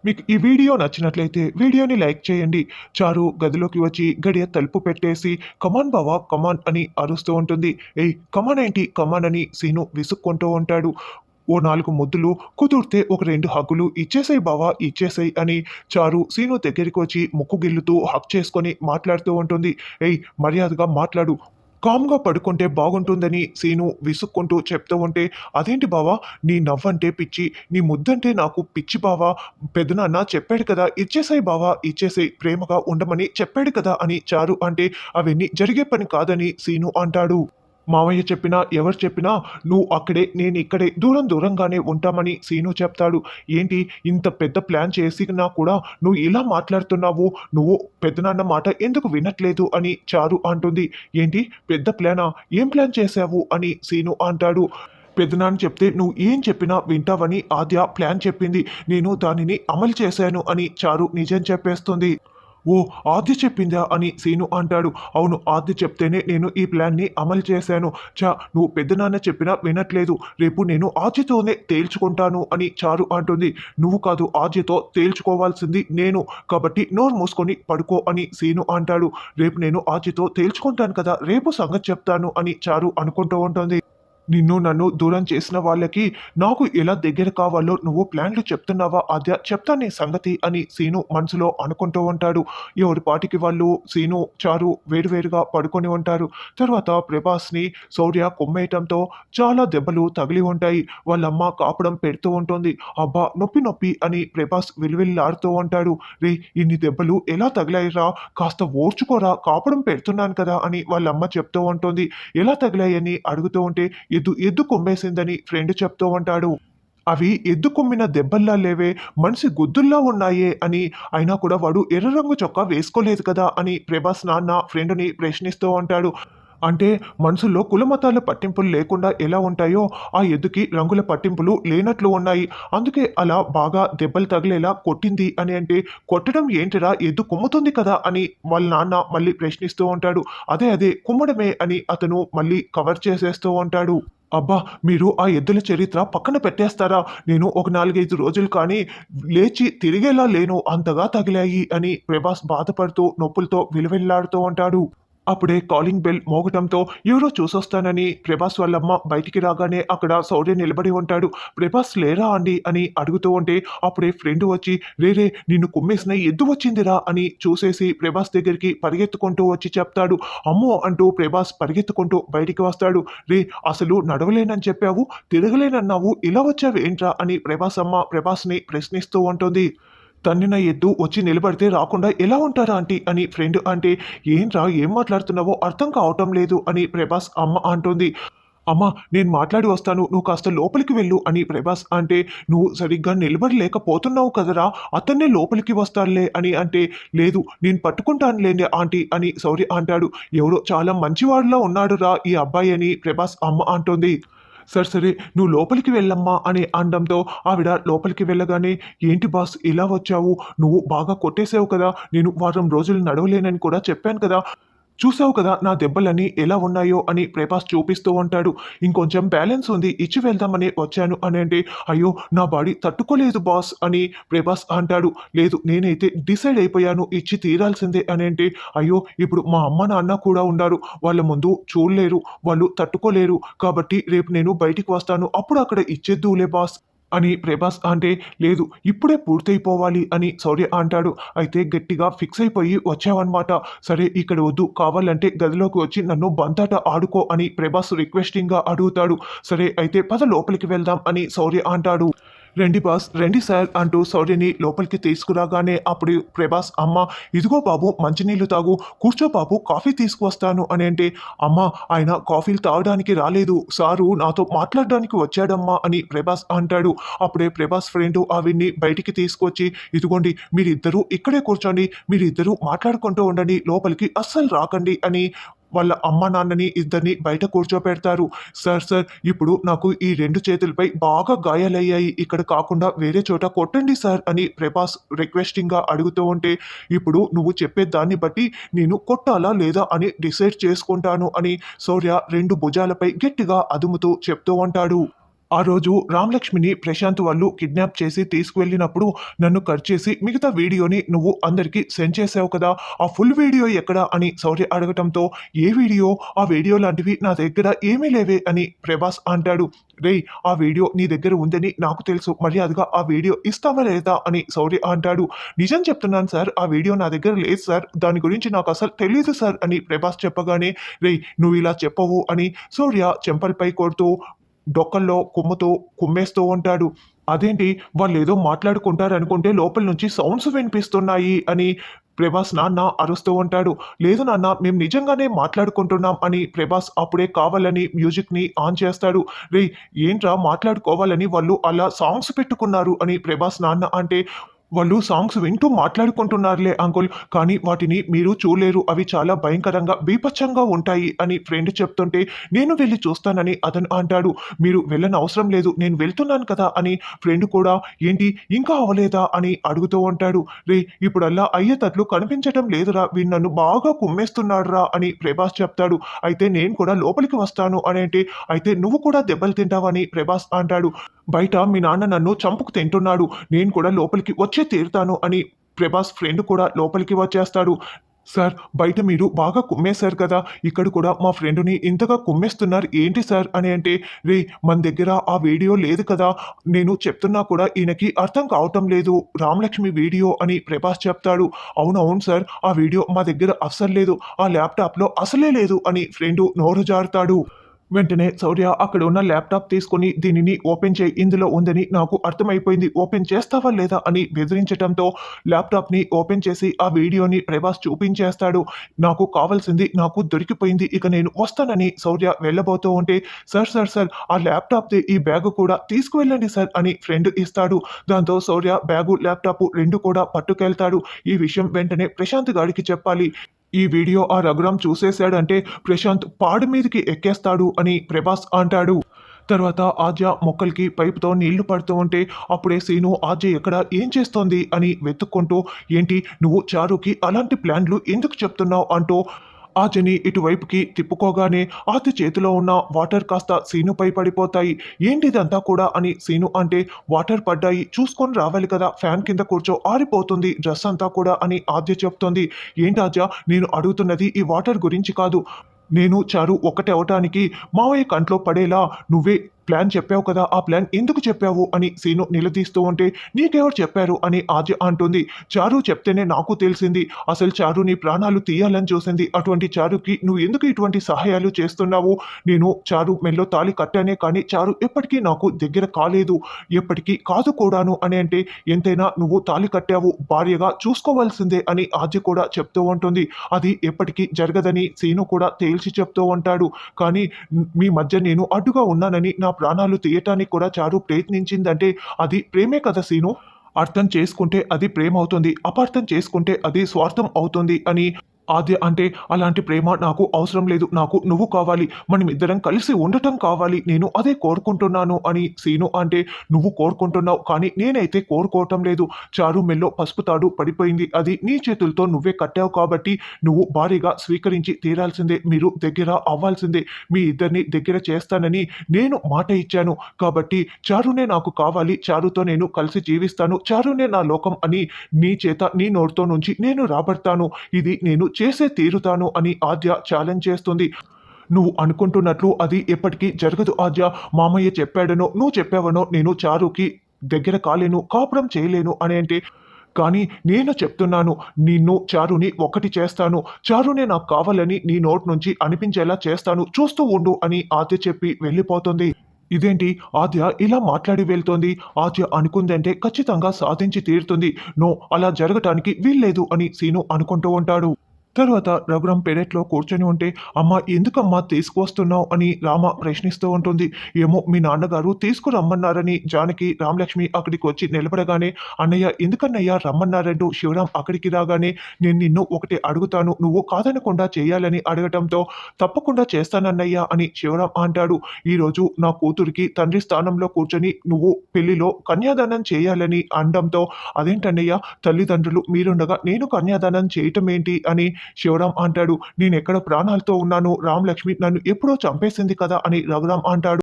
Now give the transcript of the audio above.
మీకు ఈ వీడియో నచ్చినట్లయితే వీడియోని లైక్ చేయండి. చారు గదిలోకి వచ్చి గడియ తలుపు పెట్టేసి కమాన్ బావా కమాన్ అని అరుస్తూ ఉంటుంది. ఏయ్ కమాన్ ఏంటి కమాన్ అని సీను విసుక్కుంటూ ఉంటాడు. ఓ 4 ముద్దులు కుదిరితే ఒక 2 హగ్గులు ఇచ్చేసేయ్ బావా ఇచ్చేసేయ్ అని చారు సీను దగ్గరికి వచ్చి ముక్కు గిల్లుతూ హగ్ చేసుకొని మాట్లాడుతూ ఉంటుంది. ఏయ్ మర్యాదగా మాట్లాడు. కామ్‌గా పడుకుంటే బాగుంటుందని సీను విసుక్కుంటూ చెప్తూ ఉంటే, అదేంటి బావా నీ నవ్వంటే పిచ్చి, నీ ముద్దంటే నాకు పిచ్చి బావా, పెదనాన్న చెప్పాడు కదా ఇచ్చేసేయ్ బావా ఇచ్చేసేయ్ ప్రేమగా ఉండమని చెప్పాడు కదా అని చారు అంటే, అవన్నీ జరిగే పని కాదని సీను అంటాడు. మావయ్య చెప్పినా, ఎవరు చెప్పినా నువ్వు అక్కడే, నేనిక్కడే దూరం దూరంగానే ఉంటామని సీను చెప్తాడు. ఏంటి ఇంత పెద్ద ప్లాన్ చేసినా కూడా నువ్వు ఇలా మాట్లాడుతున్నావు, నువ్వు పెద్దనాన్న మాట ఎందుకు వినట్లేదు అని చారు అంటుంది. ఏంటి పెద్ద ప్లానా? ఏం ప్లాన్ చేశావు అని సీను అంటాడు. పెదనాన్న చెప్తే నువ్వు ఏం చెప్పినా వింటావని ఆద్య ప్లాన్ చెప్పింది. నేను దానిని అమలు చేశాను అని చారు నిజం చెప్పేస్తుంది. ఓ ఆద్య చెప్పిందా అని సీను అంటాడు. అవును ఆద్య చెప్తేనే నేను ఈ ప్లాన్ని అమలు చేశాను. నువ్వు పెద్దనాన్న చెప్పినా వినట్లేదు. రేపు నేను ఆద్యతోనే తేల్చుకుంటాను అని చారు అంటుంది. నువ్వు కాదు ఆద్యతో తేల్చుకోవాల్సింది నేను. కాబట్టి నోరు మూసుకొని పడుకో అని సీను అంటాడు. రేపు నేను ఆద్యతో తేల్చుకుంటాను కదా, రేపు సంగతి చెప్తాను అని చారు అనుకుంటూ ఉంటుంది. నిన్ను నన్ను దూరం చేసిన వాళ్ళకి నాకు ఎలా దగ్గర కావాలో నువ్వు ప్లాన్లు చెప్తున్నావా ఆద్య, చెప్తా నీ సంగతి అని సీను మనసులో అనుకుంటూ ఉంటాడు. ఎవరి పాటికి వాళ్ళు సీను చారు వేరువేరుగా పడుకొని ఉంటారు. తర్వాత ప్రభాస్ని శౌర్య కుమ్మేయటంతో చాలా దెబ్బలు తగిలి ఉంటాయి. వాళ్ళమ్మ కాపడం పెడుతూ ఉంటుంది. అబ్బా నొప్పి నొప్పి అని ప్రభాస్ విలువిల్లాడుతూ ఉంటాడు. రే ఇన్ని దెబ్బలు ఎలా తగిలాయిరా, కాస్త ఓర్చుకోరా, కాపడం పెడుతున్నాను కదా అని వాళ్ళమ్మ చెప్తూ ఉంటుంది. ఎలా తగిలాయని అడుగుతూ ఉంటే ఎద్దు కొమ్మేసిందని ఫ్రెండ్ చెప్తూ ఉంటాడు. అవి ఎద్దు కొమ్మిన దెబ్బల్లా లేవే, మనిషి గుద్దుల్లా ఉన్నాయే అని. అయినా కూడా వాడు ఎర్ర రంగు చొక్కా వేసుకోలేదు కదా అని ప్రభాస్ నాన్న ఫ్రెండ్ని ప్రశ్నిస్తూ ఉంటాడు. అంటే మనుషుల్లో కులమతాల పట్టింపులు లేకుండా ఎలా ఉంటాయో ఆ ఎద్దుకి రంగుల పట్టింపులు లేనట్లు ఉన్నాయి. అందుకే అలా బాగా దెబ్బలు తగిలేలా కొట్టింది అని అంటే, కొట్టడం ఏంటిరా ఎద్దు కుమ్ముతుంది కదా అని వాళ్ళ నాన్న మళ్ళీ ప్రశ్నిస్తూ ఉంటాడు. అదే కుమ్మడమే అని అతను మళ్ళీ కవర్ చేసేస్తూ ఉంటాడు. అబ్బా మీరు ఆ ఎద్దుల చరిత్ర పక్కన పెట్టేస్తారా, నేను ఒక 4-5 రోజులు కానీ లేచి తిరిగేలా లేను, అంతగా తగిలాయి అని ప్రభాస్ బాధపడుతూ నొప్పులతో విలవిల్లాడుతూ ఉంటాడు. అప్పుడే కాలింగ్ బెల్ మోగటంతో ఎవరో చూసొస్తానని ప్రభాస్ వాళ్ళమ్మ బయటికి రాగానే అక్కడ శౌర్య నిలబడి ఉంటాడు. ప్రభాస్ లేరా అండి అని అడుగుతూ ఉంటే అప్పుడే ఫ్రెండ్ వచ్చి రే నిన్ను కుమ్మేసిన ఎద్దు వచ్చిందిరా అని చూసేసి ప్రభాస్ దగ్గరికి పరిగెత్తుకుంటూ వచ్చి చెప్తాడు. అమ్మో అంటూ ప్రభాస్ పరిగెత్తుకుంటూ బయటికి వస్తాడు. రే అసలు నడవలేనని చెప్పావు, తిరగలేనన్నావు, ఇలా వచ్చావు ఏంట్రా అని ప్రభాస్ అమ్మ ప్రభాస్ని ప్రశ్నిస్తూ ఉంటుంది. తన్నిన ఎద్దు వచ్చి నిలబడితే రాకుండా ఎలా ఉంటారా ఆంటీ అని ఫ్రెండ్ అంటే, ఏంట్రా ఏం మాట్లాడుతున్నావో అర్థం కావటం లేదు అని ప్రభాస్ అమ్మ అంటుంది. అమ్మ నేను మాట్లాడి వస్తాను, నువ్వు కాస్త లోపలికి వెళ్ళు అని ప్రభాస్ అంటే, నువ్వు సరిగ్గా నిలబడలేకపోతున్నావు కదరా, అతన్నే లోపలికి వస్తానులే అని అంటే, లేదు నేను పట్టుకుంటానులేండి ఆంటీ అని శౌర్య అంటాడు. ఎవరో చాలా మంచివాడిలా ఉన్నాడురా ఈ అబ్బాయి అని ప్రభాస్ అమ్మ అంటుంది. సరే నువ్వు లోపలికి వెళ్ళమ్మా అని అనడంతో ఆవిడ లోపలికి వెళ్ళగానే, ఏంటి బాస్ ఇలా వచ్చావు, నువ్వు బాగా కొట్టేసావు కదా, నేను వారం రోజులు నడవలేనని కూడా చెప్పాను కదా, చూసావు కదా నా దెబ్బలన్నీ ఎలా ఉన్నాయో అని ప్రభాస్ చూపిస్తూ ఉంటాడు. ఇంకొంచెం బ్యాలెన్స్ ఉంది ఇచ్చి వెళ్దామని వచ్చాను అని అంటే, అయ్యో నా బాడీ తట్టుకోలేదు బాస్ అని ప్రభాస్ అంటాడు. లేదు నేనైతే డిసైడ్ అయిపోయాను ఇచ్చి తీరాల్సిందే అని అంటే, అయ్యో ఇప్పుడు మా అమ్మ నాన్న కూడా ఉన్నారు, వాళ్ళ ముందు చూడలేరు, వాళ్ళు తట్టుకోలేరు, కాబట్టి రేపు నేను బయటికి వస్తాను అప్పుడు అక్కడ ఇచ్చేద్దులే బాస్ అని ప్రభాస్ అంటే, లేదు ఇప్పుడే పూర్తయిపోవాలి అని శౌర్య అంటాడు. అయితే గట్టిగా ఫిక్స్ అయిపోయి వచ్చావన్నమాట. సరే ఇక్కడ వద్దు, కావాలంటే గదిలోకి వచ్చి నన్ను బంతాట ఆడుకో అని ప్రభాస్ రిక్వెస్టింగ్గా అడుగుతాడు. సరే అయితే పద లోపలికి వెళ్దాం అని శౌర్య అంటాడు. రండి బాస్ రండి సార్ అంటూ శౌర్యని లోపలికి తీసుకురాగానే అప్పుడు ప్రభాస్ అమ్మ, ఇదిగో బాబు మంచినీళ్ళు తాగు, కూర్చో బాబు కాఫీ తీసుకువస్తాను అని అంటే, అమ్మ ఆయన కాఫీలు తాగడానికి రాలేదు, సారు నాతో మాట్లాడడానికి వచ్చాడమ్మా అని ప్రభాస్ అంటాడు. అప్పుడే ప్రభాస్ ఫ్రెండ్ ఆవిడ్ని బయటికి తీసుకొచ్చి, ఇదిగోండి మీరిద్దరూ ఇక్కడే కూర్చోండి, మీరిద్దరూ మాట్లాడుకుంటూ ఉండండి, లోపలికి అస్సలు రాకండి అని వాళ్ళ అమ్మ నాన్నని ఇద్దరిని బయట కూర్చోపెడతారు. సార్ ఇప్పుడు నాకు ఈ 2 చేతులపై బాగా గాయాలయ్యాయి, ఇక్కడ కాకుండా వేరే చోట కొట్టండి సార్ అని ప్రభాస్ రిక్వెస్టింగ్గా అడుగుతూ ఉంటే, ఇప్పుడు నువ్వు చెప్పే దాన్ని బట్టి నేను కొట్టాలా లేదా అని డిసైడ్ చేసుకుంటాను అని శౌర్య 2 భుజాలపై గట్టిగా అదుముతూ చెప్తూ ఉంటాడు. ఆ రోజు రామలక్ష్మిని ప్రశాంత్ వాళ్ళు కిడ్నాప్ చేసి తీసుకువెళ్ళినప్పుడు నన్ను కట్ చేసి మిగతా వీడియోని నువ్వు అందరికీ సెండ్ చేసావు కదా, ఆ ఫుల్ వీడియో ఎక్కడ అని శౌర్య అడగటంతో ఏ వీడియో, ఆ వీడియో లాంటివి నా దగ్గర ఏమీ లేవే అని ప్రభాస్ అంటాడు. రేయ్, ఆ వీడియో నీ దగ్గర ఉందని నాకు తెలుసు, మర్యాదగా ఆ వీడియో ఇస్తావా లేదా అని శౌర్య అంటాడు. నిజం చెప్తున్నాను సార్, ఆ వీడియో నా దగ్గర లేదు సార్, దాని గురించి నాకు అసలు తెలియదు సార్ అని ప్రభాస్ చెప్పగానే, రేయ్ నువ్వు ఇలా చెప్పవు అని శౌర్య చెంపలపై కొడుతూ డొక్కల్లో కుమ్ముతూ కుమ్మేస్తూ ఉంటాడు. అదేంటి, వాళ్ళేదో మాట్లాడుకుంటారనుకుంటే లోపల నుంచి సౌండ్స్ వినిపిస్తున్నాయి అని ప్రభాస్ నాన్న అరుస్తూ ఉంటాడు. లేదు నాన్న, మేము నిజంగానే మాట్లాడుకుంటున్నాం అని ప్రభాస్ అప్పుడే కావాలని మ్యూజిక్‌ని ఆన్ చేస్తాడు. రేయ్ ఏంట్రా మాట్లాడుకోవాలని వాళ్ళు అలా సాంగ్స్ పెట్టుకున్నారు అని ప్రభాస్ నాన్న అంటే, వాళ్ళు సాంగ్స్ వింటూ మాట్లాడుకుంటున్నారులే అంకుల్, కానీ వాటిని మీరు చూడలేరు, అవి చాలా భయంకరంగా బీభత్సంగా ఉంటాయి అని ఫ్రెండ్ చెప్తుంటే, నేను వెళ్ళి చూస్తానని అతను అంటాడు. మీరు వెళ్ళనవసరం లేదు, నేను వెళ్తున్నాను కదా అని ఫ్రెండ్ కూడా, ఏంటి ఇంకా అవ్వలేదా అని అడుగుతూ ఉంటాడు. రే ఇప్పుడల్లా అయ్యేతట్లు కనిపించటం లేదురా, వీడు నన్ను బాగా కుమ్మేస్తున్నాడురా అని ప్రభాస్ చెప్తాడు. అయితే నేను కూడా లోపలికి వస్తాను అని అంటే, అయితే నువ్వు కూడా దెబ్బలు తింటావని ప్రభాస్ అంటాడు. బయట మీ నాన్న నన్ను చంపుకు తింటున్నాడు, నేను కూడా లోపలికి వచ్చే తీరుతాను అని ప్రభాస్ ఫ్రెండ్ కూడా లోపలికి వచ్చేస్తాడు. సార్ బయట మీరు బాగా కుమ్మేశారు కదా, ఇక్కడ కూడా మా ఫ్రెండ్ని ఇంతగా కుమ్మేస్తున్నారు ఏంటి సార్ అని అంటే, రే మన దగ్గర ఆ వీడియో లేదు కదా, నేను చెప్తున్నా కూడా ఈయనకి అర్థం కావటం లేదు, రామలక్ష్మి వీడియో అని ప్రభాస్ చెప్తాడు. అవునవును సార్, ఆ వీడియో మా దగ్గర అస్సలు లేదు, ఆ ల్యాప్టాప్లో అసలే లేదు అని ఫ్రెండు నోరు జారుతాడు. వెంటనే శౌర్య అక్కడ ఉన్న ల్యాప్టాప్ తీసుకొని దీనిని ఓపెన్ చేయి, ఇందులో ఉందని నాకు అర్థమైపోయింది, ఓపెన్ చేస్తావా లేదా అని బెదిరించటంతో ల్యాప్టాప్ని ఓపెన్ చేసి ఆ వీడియోని ప్రభాస్ చూపించేస్తాడు. నాకు కావాల్సింది నాకు దొరికిపోయింది, ఇక నేను వస్తానని శౌర్య వెళ్ళబోతూ ఉంటే, సార్ సార్ సార్ ఆ ల్యాప్టాప్ది ఈ బ్యాగు కూడా తీసుకువెళ్ళండి సార్ అని ఫ్రెండ్ ఇస్తాడు. దాంతో శౌర్య బ్యాగు ల్యాప్టాప్ రెండు కూడా పట్టుకెళ్తాడు. ఈ విషయం వెంటనే ప్రశాంత్ గాడికి చెప్పాలి. ఈ వీడియో ఆ రఘురామ్ చూసేశాడంటే ప్రశాంత్ పాడు మీదకి ఎక్కేస్తాడు అని ప్రభాస్ అంటాడు. తర్వాత ఆద్య మొక్కలకి పైపుతో నీళ్లు పడుతూ ఉంటే అప్పుడే సీను ఆద్య ఎక్కడ ఏం చేస్తోంది అని వెతుక్కుంటూ, ఏంటి నువ్వు చారుకి అలాంటి ప్లాన్లు ఎందుకు చెప్తున్నావు అంటూ ఆద్యని ఇటువైపుకి తిప్పుకోగానే ఆద్య చేతిలో ఉన్న వాటర్ కాస్త సీనుపై పడిపోతాయి. ఏంటిదంతా కూడా అని సీను అంటే, వాటర్ పడ్డాయి చూసుకొని రావాలి కదా, ఫ్యాన్ కింద కూర్చో ఆరిపోతుంది డ్రెస్ అంతా కూడా అని ఆద్య చెప్తోంది. ఏంటి ఆద్య, నేను అడుగుతున్నది ఈ వాటర్ గురించి కాదు, నేను చారు ఒక్కటే అవటానికి మావయ్య కంట్లో పడేలా నువ్వే ప్లాన్ చెప్పావు కదా, ఆ ప్లాన్ ఎందుకు చెప్పావు అని సీను నిలదీస్తూ ఉంటే, నీకెవరు చెప్పారు అని ఆద్య అంటుంది. చారు చెప్తేనే నాకు తెలిసింది, అసలు చారు నీ ప్రాణాలు తీయాలని చూసింది, అటువంటి చారుకి నువ్వు ఎందుకు ఇటువంటి సహాయాలు చేస్తున్నావు, నేను చారు మెల్లో తాళి కట్టానే కానీ చారు ఎప్పటికీ నాకు దగ్గర కాలేదు, ఎప్పటికీ కాదు కూడాను అని అంటే, ఎంతైనా నువ్వు తాళి కట్టావు, భార్యగా చూసుకోవాల్సిందే అని ఆద్య కూడా చెప్తూ ఉంటుంది. అది ఎప్పటికీ జరగదని సీను కూడా తేల్చి చెప్తూ ఉంటాడు. కానీ మీ మధ్య నేను అడ్డుగా ఉన్నానని, నా ప్రాణాలు తీయటానికి కూడా చారు ప్రయత్నించిందంటే అది ప్రేమే కదా సీను, అర్థం చేసుకుంటే అది ప్రేమ అవుతుంది, అపార్థం చేసుకుంటే అది స్వార్థం అవుతుంది అని ఆద్య అంటే, అలాంటి ప్రేమ నాకు అవసరం లేదు, నాకు నువ్వు కావాలి, మనమిద్దరం కలిసి ఉండటం కావాలి, నేను అదే కోరుకుంటున్నాను అని సీను అంటే, నువ్వు కోరుకుంటున్నావు కానీ నేనైతే కోరుకోవటం లేదు, చారు మెల్లో పసుపు తాడు పడిపోయింది, అది నీ చేతులతో నువ్వే కట్టావు కాబట్టి నువ్వు భారీగా స్వీకరించి తీరాల్సిందే, మీరు దగ్గర అవ్వాల్సిందే, మీ ఇద్దరిని దగ్గర చేస్తానని నేను మాట ఇచ్చాను, కాబట్టి చారునే నాకు కావాలి, చారుతో నేను కలిసి జీవిస్తాను, చారునే నా లోకం అని నీ చేత నీ నోటితో నుంచి నేను రాబడతాను, ఇది నేను చేసే తీరుతాను అని ఆద్య ఛాలెంజ్ చేస్తుంది. నువ్వు అనుకుంటున్నట్లు అది ఎప్పటికీ జరగదు ఆద్య, మామయ్య చెప్పాడనో నువ్వు చెప్పావనో నేను చారుకి దగ్గర కాలేను, కాపురం చేయలేను అని అంటే, కానీ నేను చెప్తున్నాను, నిన్ను చారుని ఒకటి చేస్తాను, చారునే నాకు కావాలని నీ నోటి నుంచి అనిపించేలా చేస్తాను, చూస్తూ ఉండు అని ఆద్య చెప్పి వెళ్ళిపోతుంది. ఇదేంటి ఆద్య ఇలా మాట్లాడి వెళ్తోంది, ఆద్య అనుకుందంటే ఖచ్చితంగా సాధించి తీరుతుంది, నో అలా జరగటానికి వీల్లేదు అని సీను అనుకుంటూ ఉంటాడు. తర్వాత రఘురామ్ పెరట్లో కూర్చొని ఉంటే, అమ్మ ఎందుకమ్మా తీసుకువస్తున్నావు అని రామ ప్రశ్నిస్తూ ఉంటుంది. ఏమో మీ నాన్నగారు తీసుకురమ్మన్నారని జానకి రామలక్ష్మి అక్కడికి వచ్చి నిలబడగానే, అన్నయ్య ఎందుకన్నయ్య రమ్మన్నారంటూ శివరాం అక్కడికి రాగానే, నేను నిన్ను ఒకటి అడుగుతాను, నువ్వు కాదనకుండా చేయాలని అడగటంతో, తప్పకుండా చేస్తానన్నయ్య అని శివరాం అంటాడు. ఈరోజు నా కూతురికి తండ్రి స్థానంలో కూర్చొని నువ్వు పెళ్లిలో కన్యాదానం చేయాలని అనడంతో, అదేంటన్నయ్య తల్లిదండ్రులు మీరుండగా నేను కన్యాదానం చేయటం ఏంటి అని శివరాం అంటాడు. నేనెక్కడ ప్రాణాలతో ఉన్నాను, రామలక్ష్మి నన్ను ఎప్పుడో చంపేసింది కదా అని రఘురాం అంటాడు.